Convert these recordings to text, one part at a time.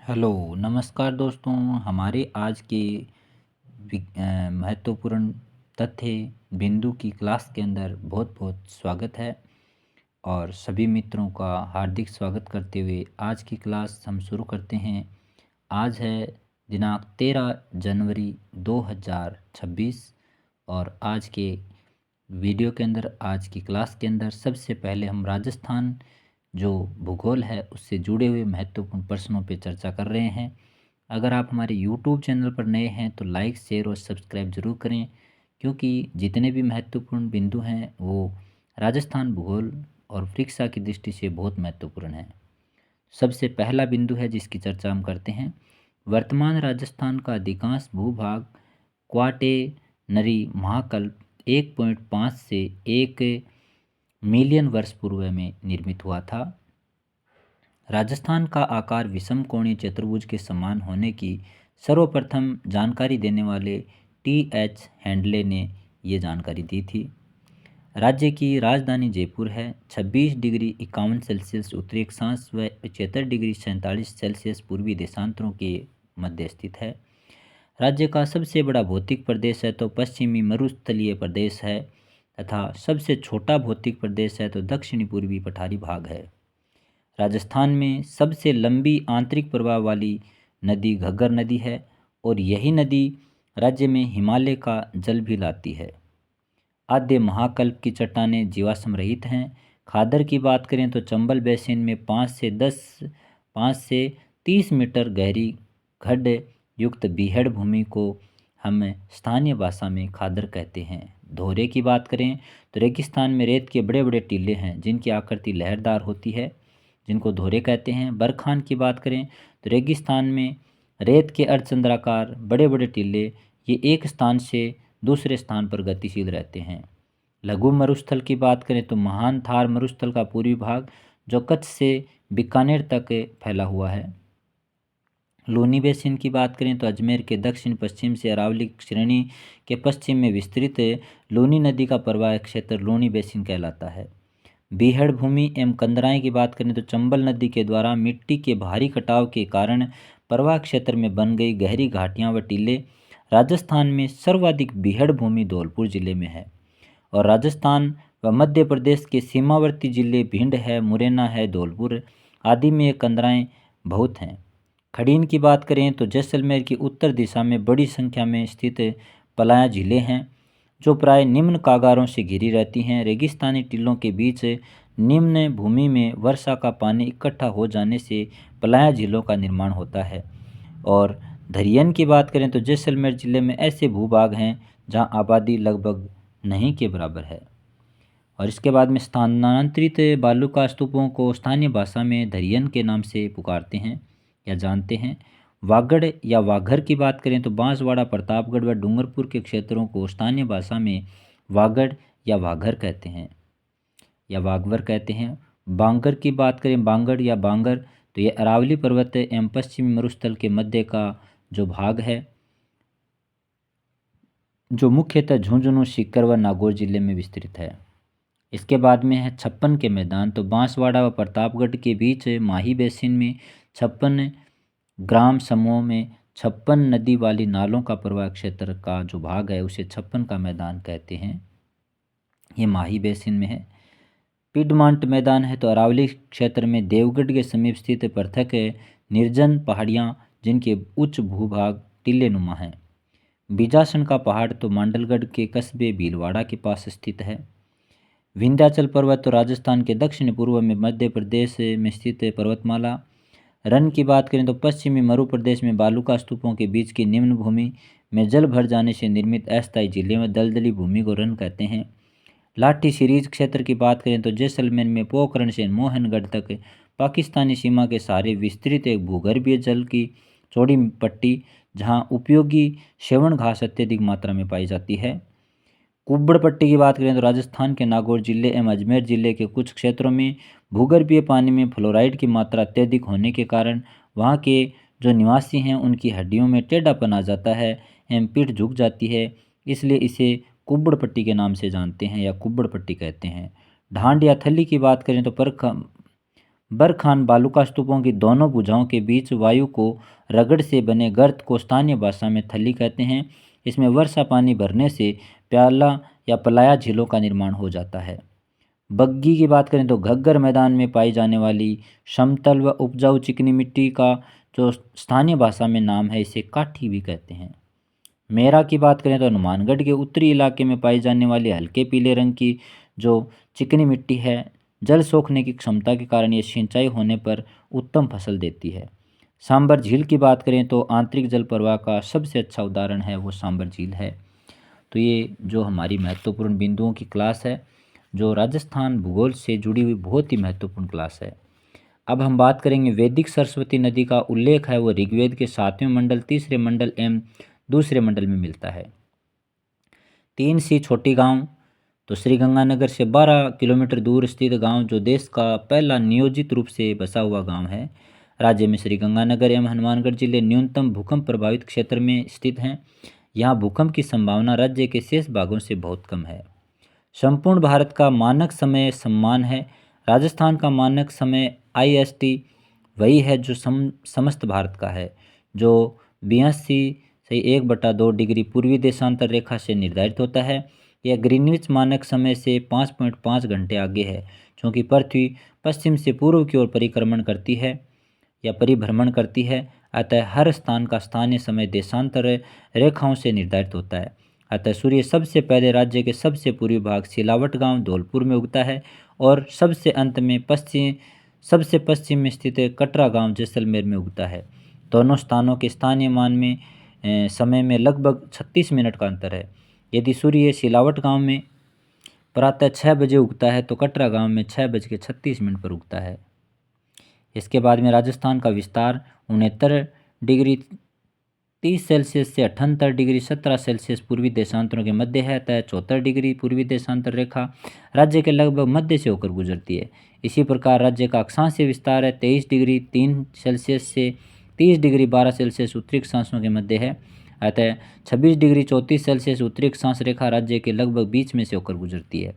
Hello, नमस्कार दोस्तों। हमारे आज के महत्वपूर्ण तथ्य बिंदु की क्लास के अंदर बहुत बहुत स्वागत है और सभी मित्रों का हार्दिक स्वागत करते हुए आज की क्लास हम शुरू करते हैं। आज है दिनांक 13 जनवरी 2026 और आज के वीडियो के अंदर आज की क्लास के अंदर सबसे पहले हम राजस्थान जो भूगोल है उससे जुड़े हुए महत्वपूर्ण प्रश्नों पर चर्चा कर रहे हैं। अगर आप हमारे यूट्यूब चैनल पर नए हैं तो लाइक शेयर और सब्सक्राइब ज़रूर करें, क्योंकि जितने भी महत्वपूर्ण बिंदु हैं वो राजस्थान भूगोल और परीक्षा की दृष्टि से बहुत महत्वपूर्ण हैं। सबसे पहला बिंदु है जिसकी चर्चा हम करते हैं। वर्तमान राजस्थान का अधिकांश भूभाग क्वाटेनरी महाकल्प 1.5 से 1 मिलियन वर्ष पूर्व में निर्मित हुआ था। राजस्थान का आकार विषम कोणीय चतुर्भुज के समान होने की सर्वप्रथम जानकारी देने वाले टी.एच. हैंडले ने ये जानकारी दी थी। राज्य की राजधानी जयपुर है। 26 डिग्री 51 सेल्सियस उत्तरी अक्षांश व 75 डिग्री 47 सेल्सियस पूर्वी देशांतरों के मध्य स्थित है। राज्य का सबसे बड़ा भौतिक प्रदेश है तो पश्चिमी मरुस्थलीय प्रदेश है तथा सबसे छोटा भौतिक प्रदेश है तो दक्षिणी पूर्वी पठारी भाग है। राजस्थान में सबसे लंबी आंतरिक प्रवाह वाली नदी घग्गर नदी है और यही नदी राज्य में हिमालय का जल भी लाती है। आद्य महाकल्प की चट्टानें जीवाश्म रहित हैं। खादर की बात करें तो चंबल बेसिन में 5 से 30 मीटर गहरी खड्ड युक्त बीहड़ भूमि को हम स्थानीय भाषा में खादर कहते हैं। दोहरे की बात करें तो रेगिस्तान में रेत के बड़े बड़े टीले हैं जिनकी आकृति लहरदार होती है, जिनको दोहरे कहते हैं। बरखान की बात करें तो रेगिस्तान में रेत के अर्धचंद्राकार बड़े बड़े टीले ये एक स्थान से दूसरे स्थान पर गतिशील रहते हैं। लघु मरुस्थल की बात करें तो महान थार मरुस्थल का पूर्वी भाग जो कच्छ से बीकानेर तक फैला हुआ है। लूनी बेसिन की बात करें तो अजमेर के दक्षिण पश्चिम से अरावली श्रेणी के पश्चिम में विस्तृत लूनी नदी का प्रवाह क्षेत्र लूनी बेसिन कहलाता है। बीहड़ भूमि एवं कंदराएं की बात करें तो चंबल नदी के द्वारा मिट्टी के भारी कटाव के कारण प्रवाह क्षेत्र में बन गई गहरी घाटियां व टीले। राजस्थान में सर्वाधिक बीहड़ भूमि धौलपुर जिले में है और राजस्थान व मध्य प्रदेश के सीमावर्ती जिले भिंड है, मुरैना है, धौलपुर आदि में कंदराएं बहुत हैं। खड़ीन की बात करें तो जैसलमेर की उत्तर दिशा में बड़ी संख्या में स्थित पलाया झीलें हैं जो प्राय निम्न कागारों से घिरी रहती हैं। रेगिस्तानी टीलों के बीच निम्न भूमि में वर्षा का पानी इकट्ठा हो जाने से पलाया झीलों का निर्माण होता है। और धरियन की बात करें तो जैसलमेर जिले में ऐसे भूभाग हैं जहां आबादी लगभग नहीं के बराबर है। और इसके बाद में स्थानांतरित बालुका स्तूपों को स्थानीय भाषा में धरियन के नाम से पुकारते हैं या जानते हैं। वागड़ या वाघर की बात करें तो बांसवाड़ा, प्रतापगढ़ व डूंगरपुर के क्षेत्रों को स्थानीय भाषा में वागड़ या वाघर कहते हैं या वागवर कहते हैं। बांगर की बात करें, बांगड़ या बांगर, तो ये अरावली पर्वत एवं पश्चिमी मरुस्थल के मध्य का जो भाग है जो मुख्यतः झुंझुनू, सीकर व नागौर जिले में विस्तृत है। इसके बाद में है 56 के मैदान, तो बांसवाड़ा व प्रतापगढ़ के बीच माही बेसिन में 56 ग्राम समूह में 56 नदी वाली नालों का प्रवाह क्षेत्र का जो भाग है उसे 56 का मैदान कहते हैं। ये माही बेसिन में है। पिडमांट मैदान है तो अरावली क्षेत्र में देवगढ़ के समीप स्थित पृथक निर्जन पहाड़ियाँ जिनके उच्च भूभाग टीले नुमा हैं। बीजासन का पहाड़ तो मांडलगढ़ के कस्बे भीलवाड़ा के पास स्थित है। विंध्याचल पर्वत तो राजस्थान के दक्षिण पूर्व में मध्य प्रदेश में स्थित पर्वतमाला। रन की बात करें तो पश्चिमी मरु प्रदेश में बालुका स्तूपों के बीच की निम्न भूमि में जल भर जाने से निर्मित अस्थायी झीलें व दलदली भूमि को रन कहते हैं। लाठी सीरीज क्षेत्र की बात करें तो जैसलमेर में पोखरण से मोहनगढ़ तक पाकिस्तानी सीमा के सहारे विस्तृत एक भूगर्भीय जल की चौड़ी पट्टी जहां उपयोगी सेवण घास अत्यधिक मात्रा में पाई जाती है। कुब्बड़ पट्टी की बात करें तो राजस्थान के नागौर जिले एवं अजमेर जिले के कुछ क्षेत्रों में भूगर्भीय पानी में फ्लोराइड की मात्रा अत्यधिक होने के कारण वहाँ के जो निवासी हैं उनकी हड्डियों में टेढ़ापन आ जाता है एवं पीठ झुक जाती है, इसलिए इसे कुब्बड़ पट्टी के नाम से जानते हैं या कुब्बड़ पट्टी कहते हैं। ढांड या थली की बात करें तो बरखान बालुका स्तूपों की दोनों भुजाओं के बीच वायु को रगड़ से बने गर्त को स्थानीय भाषा में थली कहते हैं। इसमें वर्षा पानी भरने से प्याला या पलाया झीलों का निर्माण हो जाता है। बग्गी की बात करें तो घग्गर मैदान में पाई जाने वाली समतल व उपजाऊ चिकनी मिट्टी का जो स्थानीय भाषा में नाम है, इसे काठी भी कहते हैं। मेरा की बात करें तो हनुमानगढ़ के उत्तरी इलाके में पाई जाने वाली हल्के पीले रंग की जो चिकनी मिट्टी है, जल सोखने की क्षमता के कारण ये सिंचाई होने पर उत्तम फसल देती है। सांबर झील की बात करें तो आंतरिक जल प्रवाह का सबसे अच्छा उदाहरण है वो सांबर झील है। तो ये जो हमारी महत्वपूर्ण बिंदुओं की क्लास है, जो राजस्थान भूगोल से जुड़ी हुई बहुत ही महत्वपूर्ण क्लास है। अब हम बात करेंगे वैदिक सरस्वती नदी का उल्लेख है वो ऋग्वेद के 7वें मंडल, 3रे मंडल एवं दूसरे मंडल में मिलता है। 3 सी छोटी गांव तो श्री गंगानगर से 12 किलोमीटर दूर स्थित गांव जो देश का पहला नियोजित रूप से बसा हुआ गांव है। राज्य में श्री गंगानगर एवं हनुमानगढ़ जिले न्यूनतम भूकंप प्रभावित क्षेत्र में स्थित हैं। यहाँ भूकंप की संभावना राज्य के शेष भागों से बहुत कम है। संपूर्ण भारत का मानक समय सम्मान है। राजस्थान का मानक समय IST वही है जो समस्त भारत का है, जो 82 से 1/2 डिग्री पूर्वी देशांतर रेखा से निर्धारित होता है। यह ग्रीनविच मानक समय से 5.5 घंटे आगे है, क्योंकि पृथ्वी पश्चिम से पूर्व की ओर परिक्रमण करती है या परिभ्रमण करती है। अतः हर स्थान का स्थानीय समय देशांतर रेखाओं से निर्धारित होता है। अतः सूर्य सबसे पहले राज्य के सबसे पूर्वी भाग सिलावट गांव धौलपुर में उगता है और सबसे अंत में सबसे पश्चिम में स्थित कटरा गांव जैसलमेर में उगता है। दोनों स्थानों के स्थानीय मान में समय में लगभग 36 मिनट का अंतर है। यदि सूर्य सिलावट गांव में प्रातः 6 बजे उगता है तो कटरा गांव में 6:36 पर उगता है। इसके बाद में राजस्थान का विस्तार 69 डिग्री 30 सेल्सियस से 78 डिग्री 17 सेल्सियस पूर्वी देशांतरों के मध्य है। अतः 74 डिग्री पूर्वी देशांतर रेखा राज्य के लगभग मध्य से होकर गुजरती है। इसी प्रकार राज्य का अक्षांशीय विस्तार है 23 डिग्री 3 सेल्सियस से 30 डिग्री 12 सेल्सियस उत्तरी अक्षांशों के मध्य है। अतः 26 डिग्री 34 सेल्सियस उत्तरी अक्षांश रेखा राज्य के लगभग बीच में से होकर गुजरती है।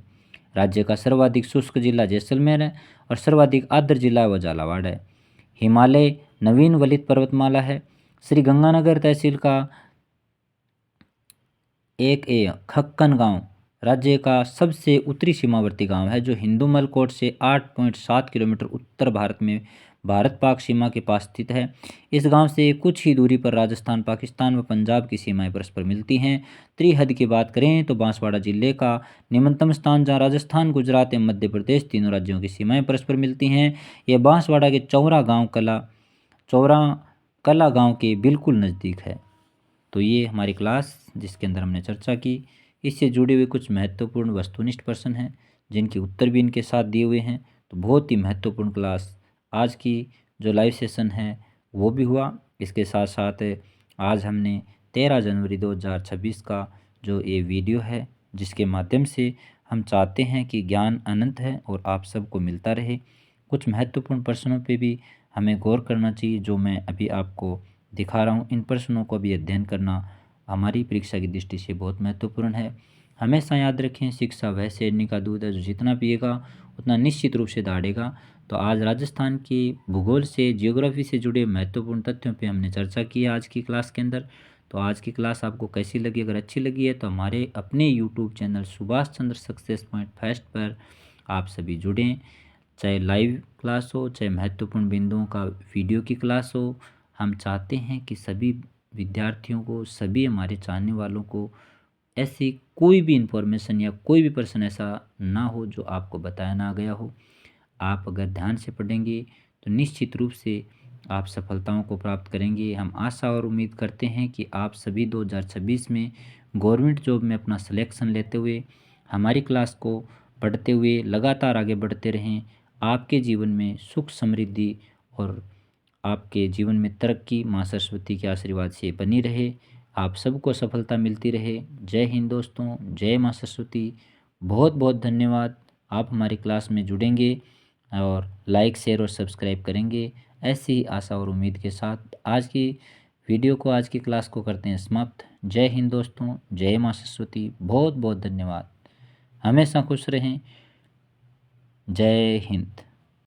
राज्य का सर्वाधिक शुष्क जिला जैसलमेर है और सर्वाधिक आर्द्र जिला व झालावाड़ है। हिमालय नवीन वलित पर्वतमाला है। श्री गंगानगर तहसील का खक्कन गांव राज्य का सबसे उत्तरी सीमावर्ती गांव है, जो हिंदूमल कोट से 8.7 किलोमीटर उत्तर भारत में भारत पाक सीमा के पास स्थित है। इस गांव से कुछ ही दूरी पर राजस्थान, पाकिस्तान व पंजाब की सीमाएं परस्पर मिलती हैं। त्रिहद की बात करें तो बांसवाड़ा जिले का निम्नतम स्थान, जहां राजस्थान, गुजरात एवं मध्य प्रदेश तीनों राज्यों की सीमाएं परस्पर मिलती हैं, यह बांसवाड़ा के चौरा कला गांव के बिल्कुल नज़दीक है। तो ये हमारी क्लास जिसके अंदर हमने चर्चा की, इससे जुड़े हुए कुछ महत्वपूर्ण वस्तुनिष्ठ प्रश्न हैं जिनके उत्तर भी इनके साथ दिए हुए हैं। तो बहुत ही महत्वपूर्ण क्लास आज की जो लाइव सेशन है वो भी हुआ। इसके साथ साथ आज हमने 13 जनवरी 2026 का जो ये वीडियो है, जिसके माध्यम से हम चाहते हैं कि ज्ञान अनंत है और आप सबको मिलता रहे। कुछ महत्वपूर्ण प्रश्नों पे भी हमें गौर करना चाहिए, जो मैं अभी आपको दिखा रहा हूँ। इन प्रश्नों को भी अध्ययन करना हमारी परीक्षा की दृष्टि से बहुत महत्वपूर्ण है। हमेशा याद रखें, शिक्षा वह शेरनी का दूध है जो जितना पिएगा उतना निश्चित रूप से दहाड़ेगा। तो आज राजस्थान की भूगोल से, जियोग्राफी से जुड़े महत्वपूर्ण तथ्यों पे हमने चर्चा की है आज की क्लास के अंदर। तो आज की क्लास आपको कैसी लगी? अगर अच्छी लगी है तो हमारे अपने YouTube channel Subhash Chandra success point first पर आप सभी जुड़ें। चाहे लाइव क्लास हो, चाहे महत्वपूर्ण बिंदुओं का वीडियो की क्लास हो, हम चाहते हैं कि सभी विद्यार्थियों को, सभी हमारे चाहने वालों को ऐसी कोई भी इन्फॉर्मेशन या कोई भी प्रश्न ऐसा ना हो जो आपको बताया ना गया हो। आप अगर ध्यान से पढ़ेंगे तो निश्चित रूप से आप सफलताओं को प्राप्त करेंगे। हम आशा और उम्मीद करते हैं कि आप सभी 2026 में गवर्नमेंट जॉब में अपना सिलेक्शन लेते हुए, हमारी क्लास को पढ़ते हुए लगातार आगे बढ़ते रहें। आपके जीवन में सुख समृद्धि और आपके जीवन में तरक्की माँ सरस्वती के आशीर्वाद से बनी रहे। आप सबको सफलता मिलती रहे। जय हिंद दोस्तों, जय माँ सरस्वती। बहुत बहुत धन्यवाद। आप हमारी क्लास में जुड़ेंगे और लाइक, शेयर और सब्सक्राइब करेंगे। ऐसी ही आशा और उम्मीद के साथ आज की वीडियो को, आज की क्लास को करते हैं समाप्त। जय हिंद दोस्तों, जय माँ सरस्वती। बहुत बहुत धन्यवाद। हमेशा खुश रहें। जय हिंद।